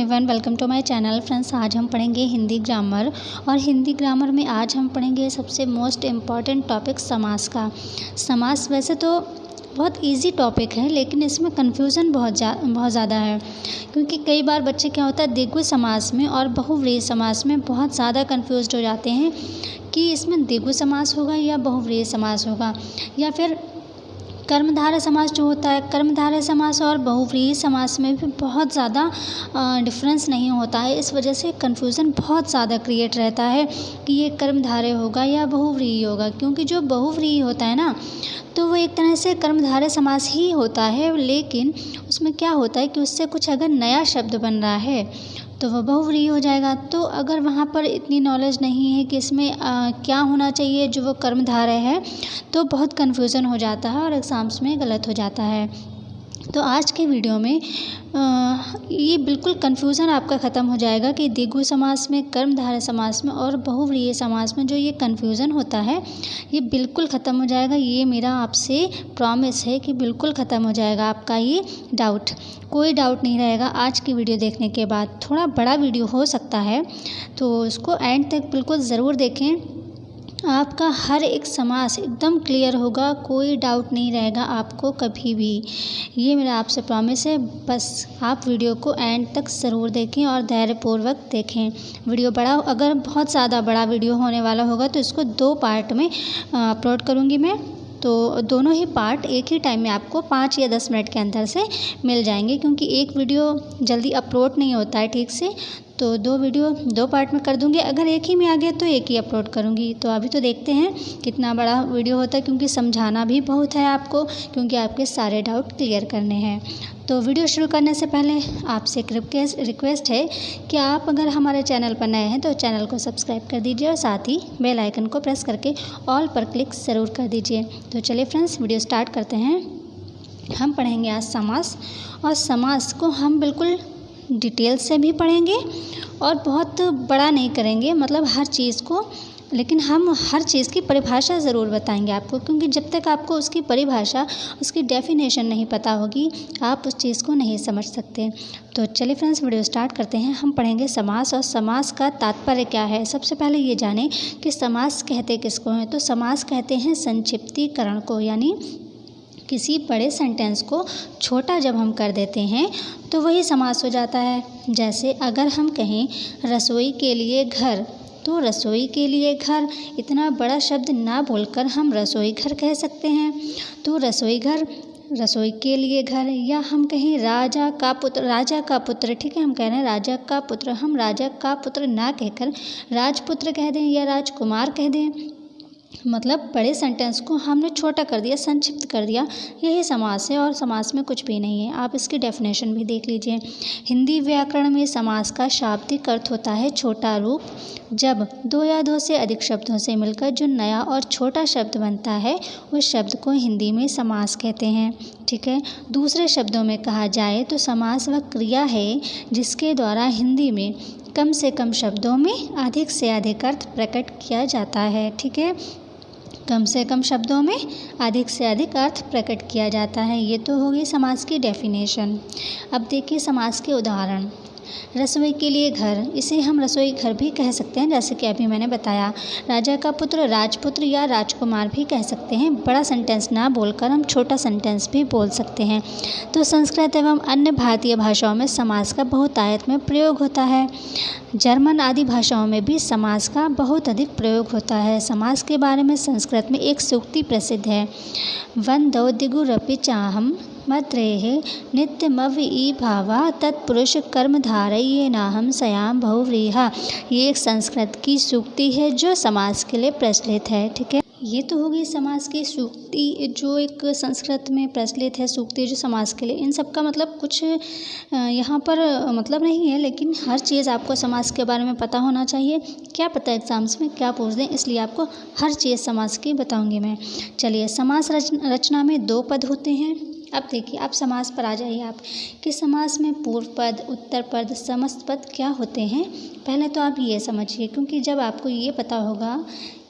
Everyone, welcome to my channel. Friends, आज हम पढ़ेंगे हिंदी ग्रामर। और हिंदी ग्रामर में आज हम पढ़ेंगे सबसे मोस्ट इम्पॉर्टेंट टॉपिक समास का। समास वैसे तो बहुत इजी टॉपिक है, लेकिन इसमें कन्फ्यूज़न बहुत ज़्यादा है, क्योंकि कई बार बच्चे क्या होता है द्विगु समास में और बहुव्रीहि समास में बहुत ज़्यादा कन्फ्यूज़्ड हो जाते हैं कि इसमें द्विगु समास होगा या बहुव्रीहि समास होगा, या फिर कर्मधारय समास जो होता है, कर्मधारय समास और बहुव्रीहि समास में भी बहुत ज़्यादा डिफरेंस नहीं होता है। इस वजह से कन्फ्यूज़न बहुत ज़्यादा क्रिएट रहता है कि ये कर्मधारय होगा या बहुव्रीहि होगा, क्योंकि जो बहुव्रीहि होता है ना, तो वो एक तरह से कर्मधारय समास ही होता है, लेकिन उसमें क्या होता है कि उससे कुछ अगर नया शब्द बन रहा है तो वह बहुव्रीहि हो जाएगा। तो अगर वहाँ पर इतनी नॉलेज नहीं है कि इसमें क्या होना चाहिए जो वो कर्मधारय है, तो बहुत कन्फ्यूज़न हो जाता है और एग्ज़ाम्स में गलत हो जाता है। तो आज के वीडियो में ये बिल्कुल कन्फ्यूज़न आपका ख़त्म हो जाएगा कि द्विगु समास में, कर्मधारय समास में और बहुव्रीहि समास में जो ये कन्फ्यूज़न होता है, ये बिल्कुल ख़त्म हो जाएगा। ये मेरा आपसे प्रॉमिस है कि बिल्कुल ख़त्म हो जाएगा आपका ये डाउट, कोई डाउट नहीं रहेगा। आज की वीडियो देखने के बाद थोड़ा बड़ा वीडियो हो सकता है, तो उसको एंड तक बिल्कुल ज़रूर देखें। आपका हर एक समास एकदम क्लियर होगा, कोई डाउट नहीं रहेगा आपको कभी भी। ये मेरा आपसे प्रॉमिस है। बस आप वीडियो को एंड तक ज़रूर देखें और धैर्यपूर्वक देखें। वीडियो बड़ा, अगर बहुत ज़्यादा बड़ा वीडियो होने वाला होगा तो इसको 2 पार्ट में अपलोड करूँगी मैं, तो दोनों ही पार्ट एक ही टाइम में आपको 5 या 10 मिनट के अंदर से मिल जाएंगे, क्योंकि एक वीडियो जल्दी अपलोड नहीं होता है ठीक से। तो 2 वीडियो 2 पार्ट में कर दूंगी। अगर एक ही में आ गया तो एक ही अपलोड करूंगी। तो अभी तो देखते हैं कितना बड़ा वीडियो होता है, क्योंकि समझाना भी बहुत है आपको, क्योंकि आपके सारे डाउट क्लियर करने हैं। तो वीडियो शुरू करने से पहले आपसे एक रिक्वेस्ट है कि आप अगर हमारे चैनल पर नए हैं तो चैनल को सब्सक्राइब कर दीजिए और साथ ही बेल आइकन को प्रेस करके ऑल पर क्लिक ज़रूर कर दीजिए। तो चलिए फ्रेंड्स, वीडियो स्टार्ट करते हैं। हम पढ़ेंगे आज समास, और समास को हम बिल्कुल डिटेल से भी पढ़ेंगे और बहुत बड़ा नहीं करेंगे, मतलब हर चीज़ को, लेकिन हम हर चीज़ की परिभाषा ज़रूर बताएंगे आपको, क्योंकि जब तक आपको उसकी परिभाषा, उसकी डेफिनेशन नहीं पता होगी, आप उस चीज़ को नहीं समझ सकते। तो चलिए फ्रेंड्स, वीडियो स्टार्ट करते हैं। हम पढ़ेंगे समास, और समास का तात्पर्य क्या है। सबसे पहले ये जानें कि समास कहते किसको हैं। तो समास कहते हैं संक्षिप्तीकरण को, यानी किसी बड़े सेंटेंस को छोटा जब हम कर देते हैं तो वही समास हो जाता है। जैसे अगर हम कहें रसोई के लिए घर, तो रसोई के लिए घर, इतना बड़ा शब्द ना बोलकर हम रसोई घर कह सकते हैं। तो रसोई घर, रसोई के लिए घर। या हम कहें राजा का पुत्र, राजा का पुत्र, ठीक है, हम कह रहे हैं राजा का पुत्र, हम राजा का पुत्र ना कहकर राजपुत्र कह दें या राजकुमार कह दें, मतलब बड़े सेंटेंस को हमने छोटा कर दिया, संक्षिप्त कर दिया, यही समास है। और समास में कुछ भी नहीं है। आप इसकी डेफिनेशन भी देख लीजिए। हिंदी व्याकरण में समास का शाब्दिक अर्थ होता है छोटा रूप। जब 2 या 2 से अधिक शब्दों से मिलकर जो नया और छोटा शब्द बनता है, उस शब्द को हिंदी में समास कहते हैं। ठीक है, दूसरे शब्दों में कहा जाए तो समास वह क्रिया है जिसके द्वारा हिंदी में कम से कम शब्दों में अधिक से अधिक अर्थ प्रकट किया जाता है। ठीक है, कम से कम शब्दों में अधिक से अधिक अर्थ प्रकट किया जाता है। ये तो होगी समास की डेफिनेशन। अब देखिए समास के उदाहरण। रसोई के लिए घर, इसे हम रसोई घर भी कह सकते हैं, जैसे कि अभी मैंने बताया। राजा का पुत्र राजपुत्र या राजकुमार भी कह सकते हैं। बड़ा सेंटेंस ना बोलकर हम छोटा सेंटेंस भी बोल सकते हैं। तो संस्कृत एवं अन्य भारतीय भाषाओं में समास का बहुतायत में प्रयोग होता है। जर्मन आदि भाषाओं में भी समास का बहुत अधिक प्रयोग होता है। समास के बारे में संस्कृत में एक सूक्ति प्रसिद्ध है, वंदौ दिगुरपि चाहम मद्रेः नित्यमव्ययीभावा तत्पुरुष कर्मधारयेनाहं सयाम बहुव्रीहा। ये एक संस्कृत की सूक्ति है जो समास के लिए प्रचलित है। ठीक है, ये तो होगी समास की सूक्ति, जो एक संस्कृत में प्रचलित है सूक्ति जो समास के लिए। इन सब का मतलब कुछ यहाँ पर मतलब नहीं है, लेकिन हर चीज़ आपको समास के बारे में पता होना चाहिए। क्या पता एग्ज़ाम्स में क्या पूछ दें, इसलिए आपको हर चीज़ समास की बताऊँगी मैं। चलिए, समास रचना में 2 पद होते हैं। अब देखिए, आप समास पर आ जाइए आप कि समास में पूर्व पद, उत्तर पद, समस्त पद क्या होते हैं। पहले तो आप ये समझिए, क्योंकि जब आपको ये पता होगा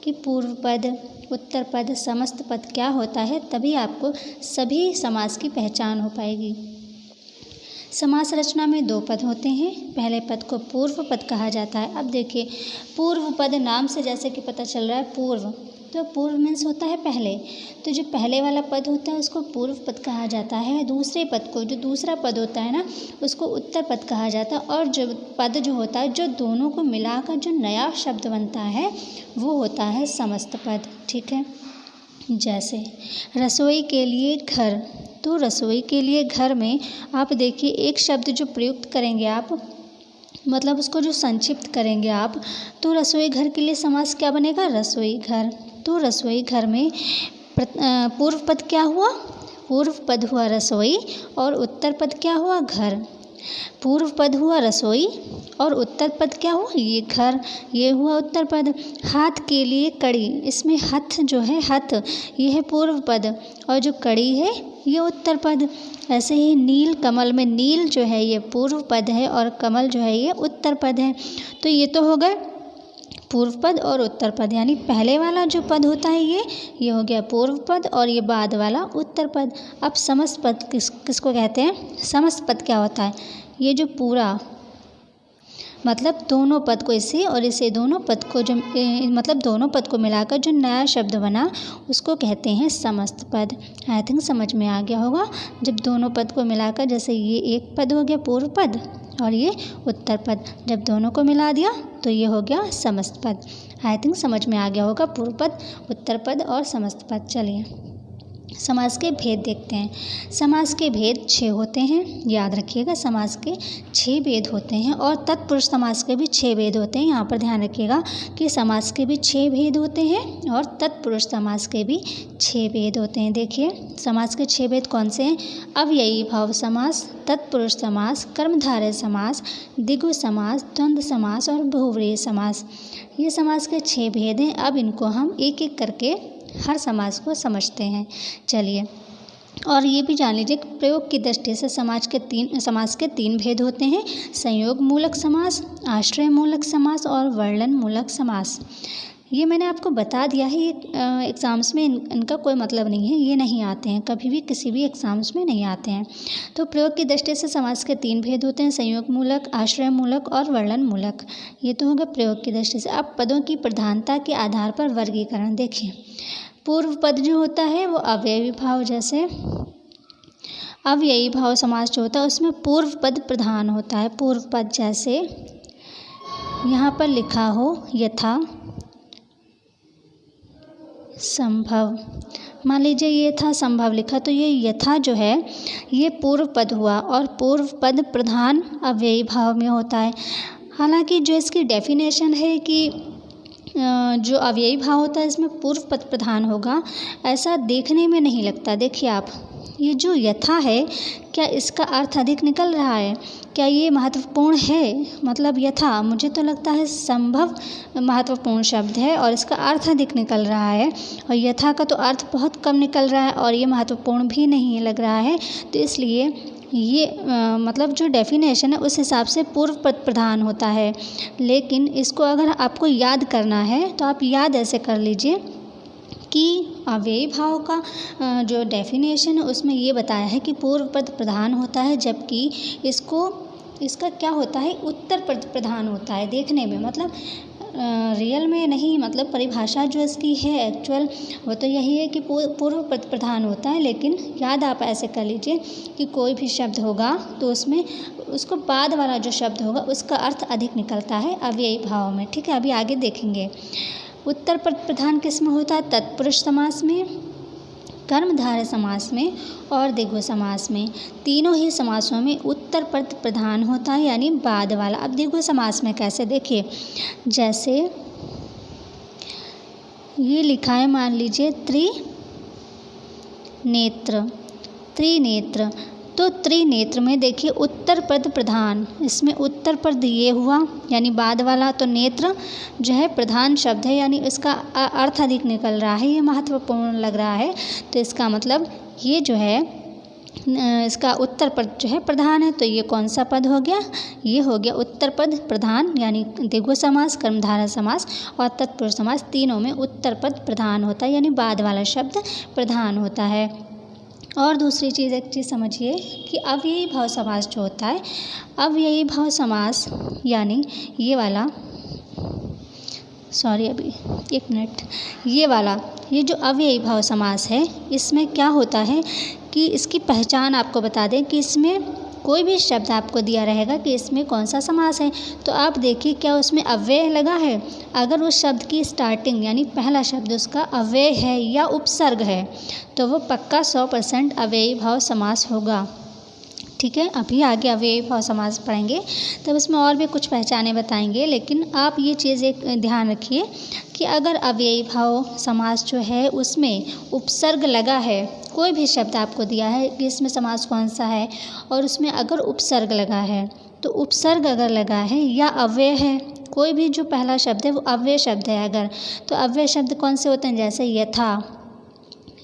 कि पूर्व पद, उत्तर पद, समस्त पद क्या होता है, तभी आपको सभी समास की पहचान हो पाएगी। समास रचना में दो पद होते हैं। पहले पद को पूर्व पद कहा जाता है। अब देखिए, पूर्व पद नाम से जैसे कि पता चल रहा है पूर्व, तो पूर्व मीन्स होता है पहले, तो जो पहले वाला पद होता है उसको पूर्व पद कहा जाता है। दूसरे पद को, जो दूसरा पद होता है ना, उसको उत्तर पद कहा जाता है। और जो पद जो होता है, जो दोनों को मिलाकर जो नया शब्द बनता है वो होता है समस्त पद। ठीक है, जैसे रसोई के लिए घर, तो रसोई के लिए घर में आप देखिए एक शब्द जो प्रयुक्त करेंगे आप, मतलब उसको जो संक्षिप्त करेंगे आप, तो रसोई घर के लिए समास क्या बनेगा? रसोई घर। तो रसोई घर में पूर्व पद क्या हुआ? पूर्व पद हुआ रसोई और उत्तर पद क्या हुआ? घर। पूर्व पद हुआ रसोई और उत्तर पद क्या हुआ? ये घर, ये हुआ उत्तर पद। हाथ के लिए कड़ी, इसमें हथ जो है, हथ, ये है पूर्व पद और जो कड़ी है ये उत्तर पद। ऐसे ही नील कमल में नील जो है ये पूर्व पद है और कमल जो है ये उत्तर पद है। तो ये तो हो गए पूर्व पद और उत्तर पद, यानी पहले वाला जो पद होता है ये हो गया पूर्व पद और ये बाद वाला उत्तर पद। अब समस्त पद किसको कहते हैं? समस्त पद क्या होता है? ये जो पूरा, मतलब दोनों पद को, इसे और इसे, दोनों पद को जो मतलब दोनों पद को मिलाकर जो नया शब्द बना उसको कहते हैं समस्त पद। आई थिंक समझ में आ गया होगा। जब दोनों पद को मिलाकर, जैसे ये एक पद हो गया पूर्व पद और ये उत्तर पद, जब दोनों को मिला दिया तो ये हो गया समस्त पद। आई थिंक समझ में आ गया होगा पूर्व पद, उत्तर पद और समस्त पद। चलिए समास के भेद देखते हैं। समास के भेद 6 होते हैं, याद रखिएगा। समास के 6 भेद होते हैं और तत्पुरुष समास के भी 6 भेद होते हैं। यहाँ पर ध्यान रखिएगा कि समास के भी 6 भेद होते हैं और तत्पुरुष समास के भी 6 भेद होते हैं। देखिए समास के 6 भेद कौन से हैं? अव्ययी भाव समास, तत्पुरुष समास, कर्मधारय समास, द्विगु समास, द्वंद्व समास और बहुव्रीहि समास। ये समास के 6 भेद हैं। अब इनको हम एक एक करके हर समास को समझते हैं। चलिए, और ये भी जान लीजिए कि प्रयोग की दृष्टि से समास के 3 भेद होते हैं। संयोग मूलक समास, आश्रय मूलक समास और वर्णन मूलक समास। ये मैंने आपको बता दिया है। ये एग्ज़ाम्स में इनका कोई मतलब नहीं है, ये नहीं आते हैं, कभी भी किसी भी एग्ज़ाम्स में नहीं आते हैं। तो प्रयोग की दृष्टि से समास के 3 भेद होते हैं, संयोग मूलक, आश्रय मूलक और वर्णन मूलक। ये तो होगा प्रयोग की दृष्टि से। अब पदों की प्रधानता के आधार पर वर्गीकरण देखिए। पूर्व पद जो होता है वो अव्ययी भाव, जैसे अव्ययी भाव समास जो होता है उसमें पूर्व पद प्रधान होता है। पूर्व पद जैसे यहाँ पर लिखा हो यथा, संभव, मान लीजिए ये था संभव लिखा, तो ये यथा जो है ये पूर्व पद हुआ और पूर्व पद प्रधान अव्ययी भाव में होता है। हालांकि जो इसकी डेफिनेशन है कि जो अव्ययी भाव होता है इसमें पूर्व पद प्रधान होगा, ऐसा देखने में नहीं लगता। देखिए आप, ये जो यथा है, क्या इसका अर्थ अधिक निकल रहा है? क्या ये महत्वपूर्ण है? मतलब यथा, मुझे तो लगता है संभव महत्वपूर्ण शब्द है और इसका अर्थ अधिक निकल रहा है, और यथा का तो अर्थ बहुत कम निकल रहा है और ये महत्वपूर्ण भी नहीं लग रहा है। तो इसलिए ये मतलब जो डेफिनेशन है उस हिसाब से पूर्व पद प्रधान होता है। लेकिन इसको अगर आपको याद करना है तो आप याद ऐसे कर लीजिए कि अव्ययी भाव का जो डेफिनेशन है उसमें ये बताया है कि पूर्व पद प्रधान होता है, जबकि इसका क्या होता है, उत्तर पद प्रधान होता है। देखने में मतलब रियल में नहीं, मतलब परिभाषा जो इसकी है एक्चुअल वो तो यही है कि पूर्व पद प्रधान होता है। लेकिन याद आप ऐसे कर लीजिए कि कोई भी शब्द होगा तो उसमें उसको बाद वाला जो शब्द होगा उसका अर्थ अधिक निकलता है अव्ययी भाव में। ठीक है, अभी आगे देखेंगे। उत्तर पद प्रधान किस में होता है? तत्पुरुष समास में, कर्मधारय समास में और द्विगु समास में। तीनों ही समासों में उत्तर पद प्रधान होता है, यानी बाद वाला। अब द्विगु समास में कैसे, देखिए जैसे ये लिखा है, मान लीजिए त्रिनेत्र, तो त्रिनेत्र में देखिए उत्तर पद प्रधान, इसमें उत्तर पद ये हुआ यानी बाद वाला, तो नेत्र जो है प्रधान शब्द है, यानी इसका अर्थ अधिक निकल रहा है, ये महत्वपूर्ण लग रहा है। तो इसका मतलब ये जो है इसका उत्तर पद जो है प्रधान है। तो ये कौन सा पद हो गया? ये हो गया उत्तर पद प्रधान, यानी द्विगु समास, कर्मधारय समास और तत्पुरुष समास, तीनों में उत्तर पद प्रधान होता है, यानी बाद वाला शब्द प्रधान होता है। और दूसरी चीज़, एक चीज़ समझिए कि अव्ययी भाव समास जो होता है, अव्ययी भाव समास यानी ये वाला, अभी एक मिनट, ये जो अव्ययी भाव समास है, इसमें क्या होता है कि इसकी पहचान आपको बता दें कि इसमें कोई भी शब्द आपको दिया रहेगा कि इसमें कौन सा समास है, तो आप देखिए क्या उसमें अव्यय लगा है। अगर उस शब्द की स्टार्टिंग यानी पहला शब्द उसका अव्यय है या उपसर्ग है तो वो पक्का 100% अव्ययी भाव समास होगा। ठीक है, अभी आगे अव्ययी भाव समास पढ़ेंगे तब इसमें और भी कुछ पहचाने बताएंगे, लेकिन आप ये चीज़ एक ध्यान रखिए कि अगर अव्ययी भाव समास जो है उसमें उपसर्ग लगा है, कोई भी शब्द आपको दिया है कि इसमें समास कौन सा है और उसमें अगर उपसर्ग लगा है, तो उपसर्ग अगर लगा है या अव्यय है, कोई भी जो पहला शब्द है वो अव्यय शब्द है अगर, तो अव्यय शब्द कौन से होते हैं, जैसे यथा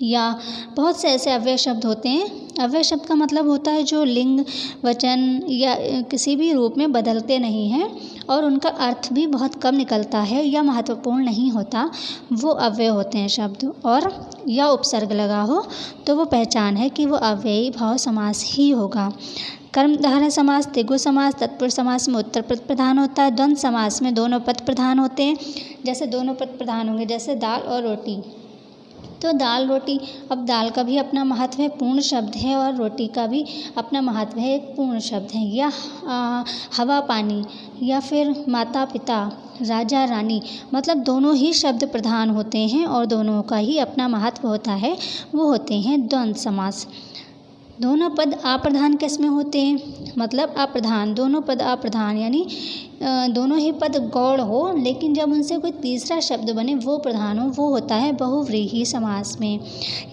या बहुत से ऐसे अव्यय शब्द होते हैं। अव्यय शब्द का मतलब होता है जो लिंग, वचन या किसी भी रूप में बदलते नहीं हैं और उनका अर्थ भी बहुत कम निकलता है या महत्वपूर्ण नहीं होता, वो अव्यय होते हैं शब्द। और या उपसर्ग लगा हो तो वो पहचान है कि वो अव्ययी भाव समास ही होगा। कर्मधारय समास, द्विगु समास, तत्पुरुष समास में उत्तर पद प्रधान होता है। द्वंद्व समास में दोनों पद प्रधान होते हैं। जैसे दोनों पद प्रधान होंगे, जैसे दाल और रोटी, तो दाल रोटी, अब दाल का भी अपना महत्व है, पूर्ण शब्द है, और रोटी का भी अपना महत्व है, एक पूर्ण शब्द है। या हवा पानी, या फिर माता पिता, राजा रानी, मतलब दोनों ही शब्द प्रधान होते हैं और दोनों का ही अपना महत्व होता है, वो होते हैं द्वंद्व समास। दोनों पद अप्रधान किस में होते हैं, मतलब अप्रधान, दोनों पद अप्रधान यानी दोनों ही पद गौड़ हो, लेकिन जब उनसे कोई तीसरा शब्द बने वो प्रधान हो, वो होता है बहुव्रीहि समास में।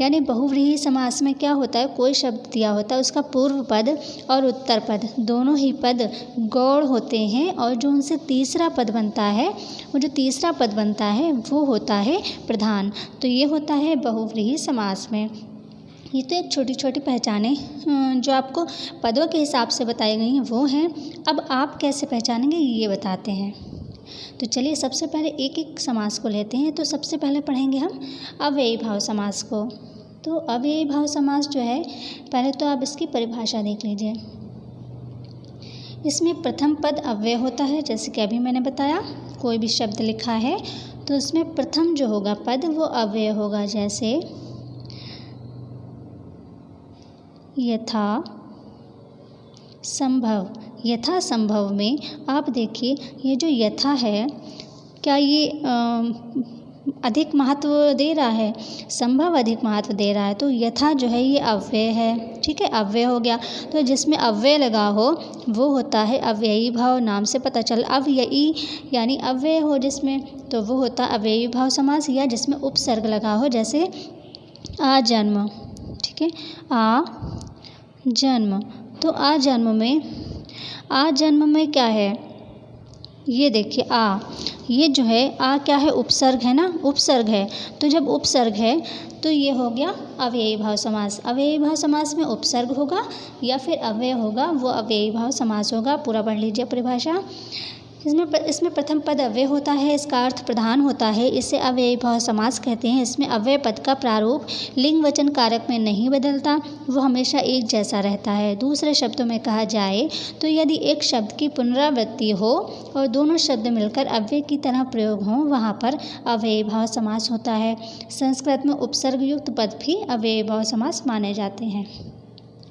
यानी बहुव्रीहि समास में क्या होता है, कोई शब्द दिया होता है, उसका पूर्व पद और उत्तर पद दोनों ही पद गौड़ होते हैं, और जो उनसे तीसरा पद बनता है, वो जो तीसरा पद बनता है वो होता है प्रधान। तो ये होता है बहुव्रीहि समास में। ये तो एक छोटी छोटी पहचानें जो आपको पदों के हिसाब से बताई गई हैं वो हैं। अब आप कैसे पहचानेंगे ये बताते हैं। तो चलिए सबसे पहले एक एक समास को लेते हैं। तो सबसे पहले पढ़ेंगे हम अव्ययी भाव समास को। तो अव्ययी भाव समास जो है, पहले तो आप इसकी परिभाषा देख लीजिए। इसमें प्रथम पद अव्यय होता है, जैसे कि अभी मैंने बताया, कोई भी शब्द लिखा है तो उसमें प्रथम जो होगा पद वो अव्यय होगा। जैसे यथा संभव, यथा संभव में आप देखिए ये जो यथा है, क्या ये अधिक महत्व दे रहा है, संभव अधिक महत्व दे रहा है, तो यथा जो है ये अव्यय है। ठीक है, अव्यय हो गया। तो जिसमें अव्यय लगा हो वो होता है अव्ययी भाव, नाम से पता चल। अव्ययी यानी अव्यय हो जिसमें, तो वो होता है अव्ययी भाव समास। या जिसमें उपसर्ग लगा हो, जैसे आजन्म। ठीक है, आ जन्म, तो आजन्म में क्या है, ये देखिए आ, ये जो है आ क्या है, उपसर्ग है ना, उपसर्ग है। तो जब उपसर्ग है तो ये हो गया अव्ययी भाव समास। अव्ययी भाव समास में उपसर्ग होगा या फिर अव्यय होगा, वो अव्ययी भाव समास होगा। पूरा पढ़ लीजिए परिभाषा। इसमें प्रथम पद अव्यय होता है, इसका अर्थ प्रधान होता है, इसे अव्ययी भाव समास कहते हैं। इसमें अव्यय पद का प्रारूप लिंग वचन कारक में नहीं बदलता, वो हमेशा एक जैसा रहता है। दूसरे शब्दों में कहा जाए तो यदि एक शब्द की पुनरावृत्ति हो और दोनों शब्द मिलकर अव्यय की तरह प्रयोग हों, वहाँ पर अव्ययी भाव समास होता है। संस्कृत में उपसर्ग युक्त पद भी अव्ययी भाव समास माने जाते हैं।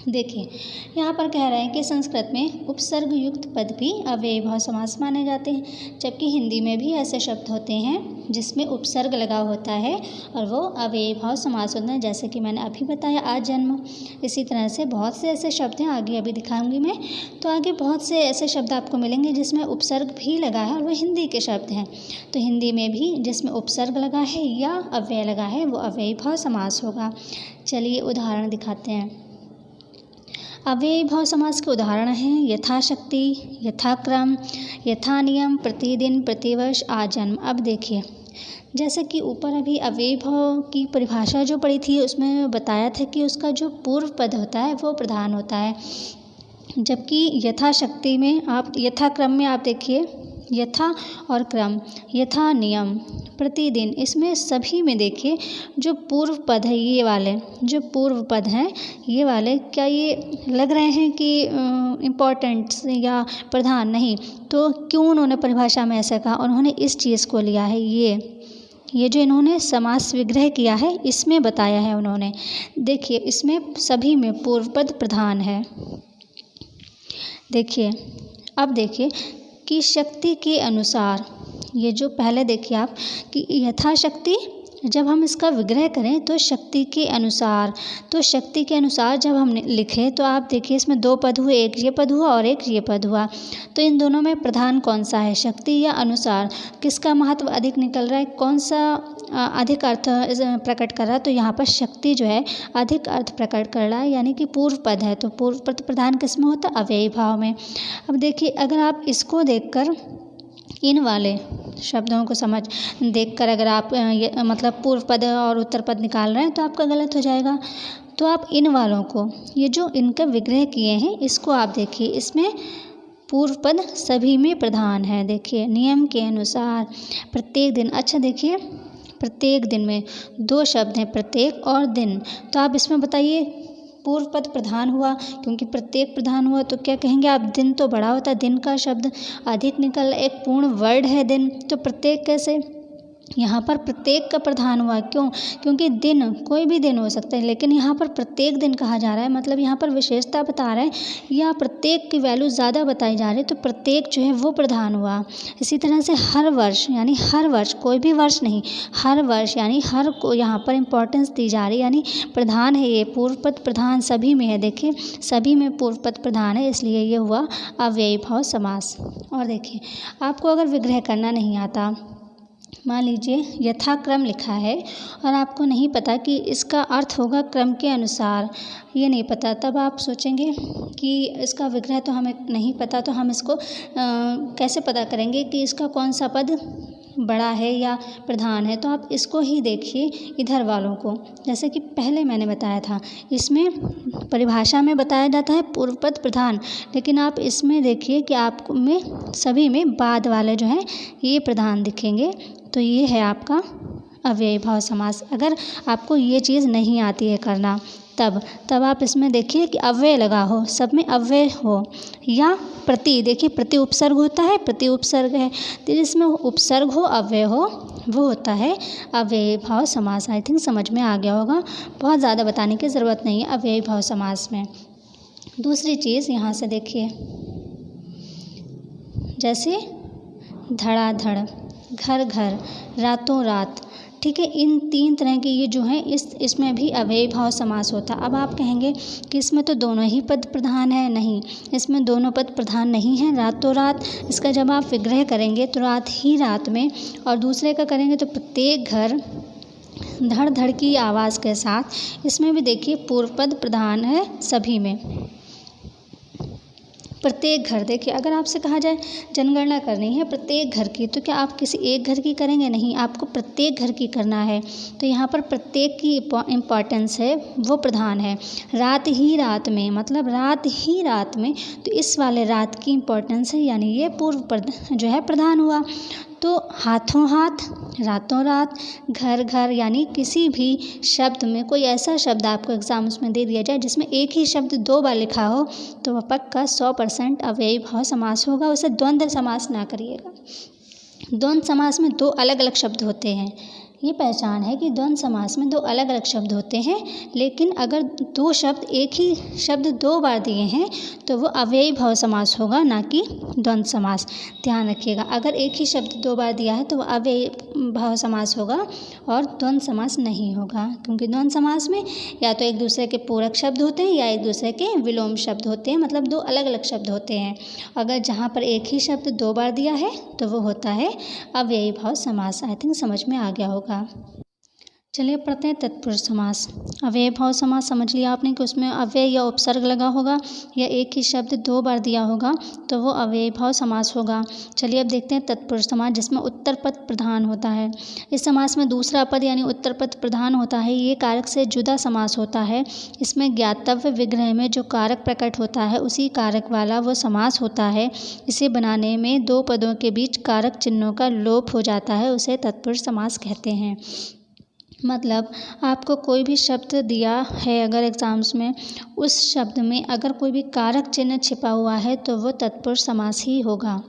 देखिए यहाँ पर कह रहे हैं कि संस्कृत में उपसर्ग युक्त पद भी अव्ययी भाव समास माने जाते हैं, जबकि हिंदी में भी ऐसे शब्द होते हैं जिसमें उपसर्ग लगा होता है और वो अव्ययी भाव समास होते हैं, जैसे कि मैंने अभी बताया आजन्म। इसी तरह से बहुत से ऐसे शब्द हैं, आगे अभी दिखाऊंगी मैं। तो आगे बहुत से ऐसे शब्द आपको मिलेंगे जिसमें उपसर्ग भी लगा है और वो हिंदी के शब्द हैं। तो हिंदी में भी जिसमें उपसर्ग लगा है या अव्यय लगा है वो अव्ययी भाव समास होगा। चलिए उदाहरण दिखाते हैं। अव्ययी भाव समास के उदाहरण हैं यथाशक्ति, यथाक्रम, यथानियम, प्रतिदिन, प्रतिवर्ष, आजन्म। अब देखिए जैसे कि ऊपर अभी अव्ययी भाव की परिभाषा जो पढ़ी थी उसमें बताया था कि उसका जो पूर्व पद होता है वो प्रधान होता है, जबकि यथाशक्ति में आप, यथाक्रम में आप देखिए यथा और क्रम, यथा नियम, प्रतिदिन, इसमें सभी में देखिए जो पूर्व पद है ये वाले, जो पूर्व पद हैं ये वाले, क्या ये लग रहे हैं कि इम्पोर्टेंट या प्रधान? नहीं। तो क्यों उन्होंने परिभाषा में ऐसा कहा? उन्होंने इस चीज़ को लिया है, ये जो इन्होंने समास विग्रह किया है इसमें बताया है उन्होंने। देखिए इसमें सभी में पूर्व पद प्रधान है। देखिए अब देखिए कि शक्ति के अनुसार, ये जो पहले देखिए आप कि यथाशक्ति, जब हम इसका विग्रह करें तो शक्ति के अनुसार, तो शक्ति के अनुसार जब हम लिखें तो आप देखिए इसमें दो पद हुए, एक ये पद हुआ और एक ये पद हुआ। तो इन दोनों में प्रधान कौन सा है, शक्ति या अनुसार? किसका महत्व अधिक निकल रहा है, कौन सा अधिक अर्थ प्रकट कर रहा है? तो यहाँ पर शक्ति जो है अधिक अर्थ प्रकट कर रहा है, यानी कि पूर्व पद है। तो पूर्व पद प्रधान किस में होता है? अव्ययी भाव में। अब देखिए अगर आप इसको देखकर इन वाले शब्दों को देखकर अगर आप मतलब पूर्व पद और उत्तर पद निकाल रहे हैं तो आपका गलत हो जाएगा। तो आप इन वालों को, ये जो इनका विग्रह किए हैं इसको आप देखिए, इसमें पूर्व पद सभी में प्रधान है। देखिए नियम के अनुसार, प्रत्येक दिन। अच्छा देखिए प्रत्येक दिन में दो शब्द हैं, प्रत्येक और दिन। तो आप इसमें बताइए पूर्व पद प्रधान हुआ, क्योंकि प्रत्येक प्रधान हुआ तो क्या कहेंगे आप? दिन तो बड़ा होता है, दिन का शब्द अधिक निकल, एक पूर्ण वर्ड है दिन, तो प्रत्येक कैसे? यहाँ पर प्रत्येक का प्रधान हुआ। क्यों? क्योंकि दिन कोई भी दिन हो सकता है, लेकिन यहाँ पर प्रत्येक दिन कहा जा रहा है, मतलब यहाँ पर विशेषता बता रहे हैं या प्रत्येक की वैल्यू ज़्यादा बताई जा रही है, तो प्रत्येक जो है वो प्रधान हुआ। इसी तरह से हर वर्ष, यानी हर वर्ष, कोई भी वर्ष नहीं, हर वर्ष यानी हर को यहाँ पर इम्पोर्टेंस दी जा रही है, यानी प्रधान है ये। पूर्व पद प्रधान सभी में है, देखिए सभी में पूर्व पद प्रधान है, इसलिए ये हुआ अव्ययी भाव समास। और देखिए आपको अगर विग्रह करना नहीं आता, मान लीजिए यथाक्रम लिखा है और आपको नहीं पता कि इसका अर्थ होगा क्रम के अनुसार, ये नहीं पता, तब आप सोचेंगे कि इसका विग्रह तो हमें नहीं पता, तो हम इसको कैसे पता करेंगे कि इसका कौन सा पद बड़ा है या प्रधान है? तो आप इसको ही देखिए इधर वालों को, जैसे कि पहले मैंने बताया था, इसमें परिभाषा में बताया जाता है पूर्व पद प्रधान, लेकिन आप इसमें देखिए कि आप में सभी में बाद वाले जो हैं ये प्रधान दिखेंगे। तो ये है आपका अव्ययी भाव समास। अगर आपको ये चीज़ नहीं आती है करना, तब आप इसमें देखिए कि अव्यय लगा हो, सब में अव्यय हो, या प्रति, देखिए प्रति उपसर्ग होता है, प्रति उपसर्ग है, तो जिसमें उपसर्ग हो अव्यय हो वो होता है अव्ययी भाव समास। आई थिंक समझ में आ गया होगा, बहुत ज़्यादा बताने की ज़रूरत नहीं है अव्ययी भाव समास में। दूसरी चीज़ यहाँ से देखिए, जैसे धड़ाधड़, घर घर, रातों रात, ठीक है, इन तीन तरह के ये जो हैं इसमें भी अव्ययी भाव समास होता है। अब आप कहेंगे कि इसमें तो दोनों ही पद प्रधान है, नहीं, इसमें दोनों पद प्रधान नहीं है। रातों रात, इसका जब आप विग्रह करेंगे तो रात ही रात में, और दूसरे का करेंगे तो प्रत्येक घर, धड़ धड़ की आवाज़ के साथ, इसमें भी देखिए पूर्व पद प्रधान है सभी में। प्रत्येक घर, देखिए अगर आपसे कहा जाए जनगणना करनी है प्रत्येक घर की, तो क्या आप किसी एक घर की करेंगे? नहीं, आपको प्रत्येक घर की करना है। तो यहाँ पर प्रत्येक की इम्पॉर्टेंस है वो प्रधान है। रात ही रात में, मतलब रात ही रात में, तो इस वाले रात की इम्पॉर्टेंस है, यानी ये पूर्व पद जो है प्रधान हुआ। तो हाथों हाथ, रातों रात, घर घर, यानी किसी भी शब्द में कोई ऐसा शब्द आपको एग्जाम में दे दिया जाए जिसमें एक ही शब्द दो बार लिखा हो, तो वह पक्का 100% अव्ययी भाव समास होगा। उसे द्वंद्व समास ना करिएगा। द्वंद्व समास में दो अलग अलग शब्द होते हैं, ये पहचान है कि द्वंद्व समास में दो अलग अलग शब्द होते हैं, लेकिन अगर दो शब्द, एक ही शब्द दो बार दिए हैं तो वो अव्ययी भाव समास होगा, ना कि द्वंद्व समास। ध्यान रखिएगा, अगर एक ही शब्द दो बार दिया है तो वो अव्ययी भाव समास होगा और द्वंद्व समास नहीं होगा, क्योंकि द्वंद्व समास में या तो एक दूसरे के पूरक शब्द होते हैं या एक दूसरे के विलोम शब्द होते हैं, मतलब दो अलग अलग शब्द होते हैं। अगर जहाँ पर एक ही शब्द दो बार दिया है तो वो होता है अव्ययी भाव समास। आई थिंक समझ में आ गया होगा। चलिए पढ़ते हैं तत्पुरुष समास। अव्यय भाव समास समझ लिया आपने कि उसमें अव्यय या उपसर्ग लगा होगा या एक ही शब्द 2 बार दिया होगा तो वो अव्यय भाव समास होगा। चलिए अब देखते हैं तत्पुरुष समास जिसमें उत्तर पद प्रधान होता है। इस समास में दूसरा पद यानी उत्तर पद प्रधान होता है। ये कारक से जुदा समास होता है। इसमें ज्ञातव्य विग्रह में जो कारक प्रकट होता है उसी कारक वाला वो समास होता है। इसे बनाने में 2 पदों के बीच कारक चिन्हों का लोप हो जाता है, उसे तत्पुरुष समास कहते हैं। मतलब आपको कोई भी शब्द दिया है अगर एग्ज़ाम्स में, उस शब्द में अगर कोई भी कारक चिन्ह छिपा हुआ है तो वो तत्पुरुष समास ही होगा,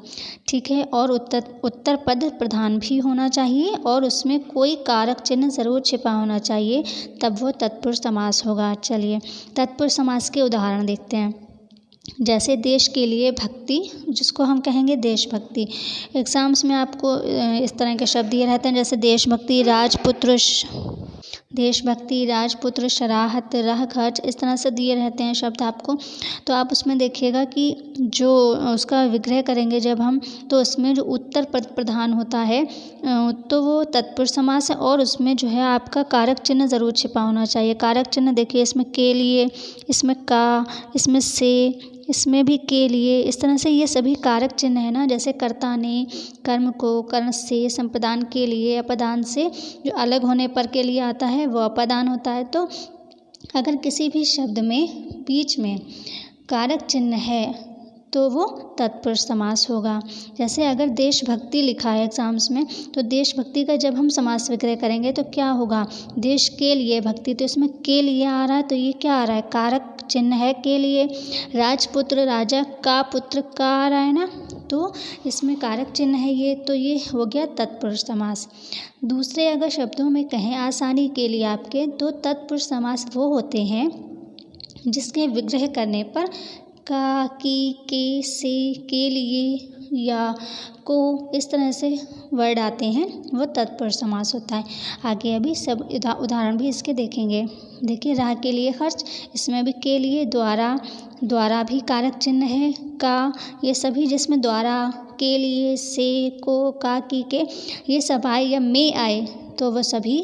ठीक है। और उत्तर पद प्रधान भी होना चाहिए और उसमें कोई कारक चिन्ह ज़रूर छिपा होना चाहिए, तब वो तत्पुरुष समास होगा। चलिए तत्पुरुष समास के उदाहरण देखते हैं। जैसे देश के लिए भक्ति, जिसको हम कहेंगे देशभक्ति। एग्ज़ाम्स में आपको इस तरह के शब्द दिए रहते हैं जैसे देशभक्ति, राजपुत्र, शराहत, रह खर्च, इस तरह से दिए रहते हैं शब्द आपको। तो आप उसमें देखिएगा कि जो उसका विग्रह करेंगे जब हम, तो उसमें जो उत्तर पद प्रधान होता है तो वो तत्पुरुष समास है और उसमें जो है आपका कारक चिन्ह ज़रूर छिपा होना चाहिए। कारक चिन्ह देखिए इसमें के लिए, इसमें का, इसमें से, इसमें भी के लिए, इस तरह से ये सभी कारक चिन्ह है ना। जैसे कर्ता ने कर्म को कर्ण से, संप्रदान के लिए अपदान से, जो अलग होने पर के लिए आता है वो अपदान होता है। तो अगर किसी भी शब्द में बीच में कारक चिन्ह है तो वो तत्पुरुष समास होगा। जैसे अगर देशभक्ति लिखा है एग्ज़ाम्स में, तो देशभक्ति का जब हम समास विग्रह करेंगे तो क्या होगा, देश के लिए भक्ति, तो इसमें के लिए आ रहा है तो ये क्या आ रहा है, कारक चिन्ह है के लिए। राजपुत्र, राजा का पुत्र का आ रहा है ना, तो इसमें कारक चिन्ह है ये, तो ये हो गया तत्पुरुष समास। दूसरे अगर शब्दों में कहें आसानी के लिए आपके, तो तत्पुरुष समास वो होते हैं जिसके विग्रह करने पर का, की, के, से, के लिए या को, इस तरह से वर्ड आते हैं, वो तत्पुरुष समास होता है। आगे अभी सब उदाहरण भी इसके देखेंगे। देखिए राह के लिए खर्च, इसमें भी के लिए, द्वारा भी कारक चिन्ह है, का, ये सभी जिसमें द्वारा, के लिए, से, को, का, की, के, ये सब आए या में आए तो वह सभी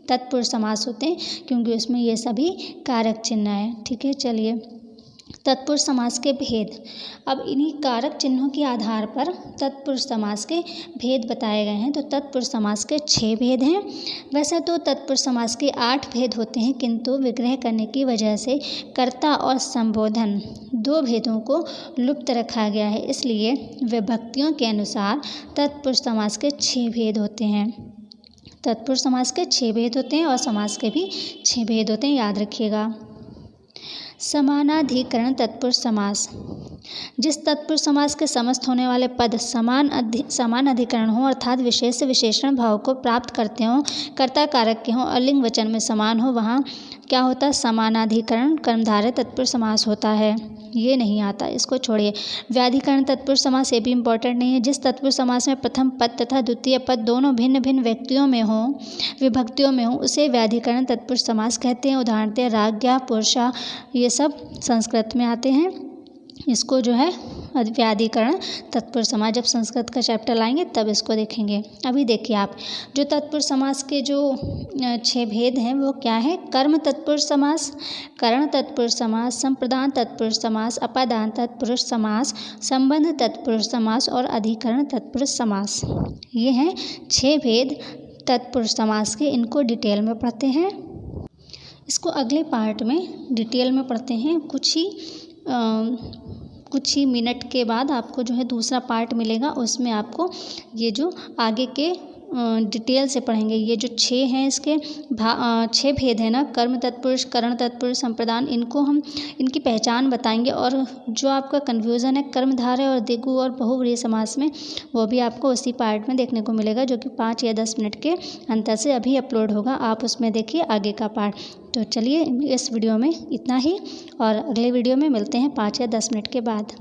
तत्पुरुष समास होते हैं क्योंकि उसमें ये सभी कारक चिन्ह है, ठीक है। चलिए तत्पुरुष समास के भेद। अब इन्हीं कारक चिन्हों के आधार पर तत्पुरुष समास के भेद बताए गए हैं। तो तत्पुरुष समास के 6 भेद हैं। वैसे तो तत्पुरुष समास के 8 भेद होते हैं, किंतु विग्रह करने की वजह से कर्ता और संबोधन 2 भेदों को लुप्त रखा गया है, इसलिए विभक्तियों के अनुसार तत्पुरुष समास के 6 भेद होते हैं। तत्पुरुष समास के 6 भेद होते हैं और समास के भी 6 भेद होते हैं, याद रखिएगा। समानाधिकरण तत्पुरुष समास। जिस तत्पुरुष समास के समस्त होने वाले पद समान अधिकरण हो, अर्थात विशेष से विशेषण भाव को प्राप्त करते हों, कर्ता कारक के हों और लिंग वचन में समान हो, वहाँ क्या होता है, समानाधिकरण कर्मधारय तत्पुरुष समास होता है। ये नहीं आता, इसको छोड़िए। व्याधिकरण तत्पुरुष समास ये भी इम्पोर्टेंट नहीं है। जिस तत्पुरुष समास में प्रथम पद तथा द्वितीय पद दोनों भिन्न भिन्न व्यक्तियों में हों, विभक्तियों में हों, उसे व्याधिकरण तत्पुरुष समास कहते हैं। उदाहरण हैं राज्ञा, पुरुषा, ये सब संस्कृत में आते हैं। इसको जो है व्याधिकरण तत्पुरुष समास, जब संस्कृत का चैप्टर लाएंगे तब इसको देखेंगे। अभी देखिए आप, जो तत्पुरुष समास के जो 6 भेद हैं वो क्या है। कर्म तत्पुरुष समास, करण तत्पुरुष समास, संप्रदान तत्पुरुष समास, अपादान तत्पुरुष समास, संबंध तत्पुरुष समास और अधिकरण तत्पुरुष समास। ये हैं 6 भेद तत्पुरुष समास के। इनको डिटेल में पढ़ते हैं। इसको अगले पार्ट में डिटेल में पढ़ते हैं। कुछ ही मिनट के बाद आपको जो है दूसरा पार्ट मिलेगा, उसमें आपको ये जो आगे के डिटेल से पढ़ेंगे। ये जो 6 हैं इसके 6 भेद हैं ना, कर्म तत्पुरुष, करण तत्पुरुष, संप्रदान, इनको हम इनकी पहचान बताएंगे। और जो आपका कन्फ्यूज़न है कर्मधारय और द्विगु और बहुव्रीहि समास में, वो भी आपको उसी पार्ट में देखने को मिलेगा, जो कि 5 या 10 मिनट के अंतर से अभी अपलोड होगा। आप उसमें देखिए आगे का पार्ट। तो चलिए इस वीडियो में इतना ही और अगले वीडियो में मिलते हैं 5 या 10 मिनट के बाद।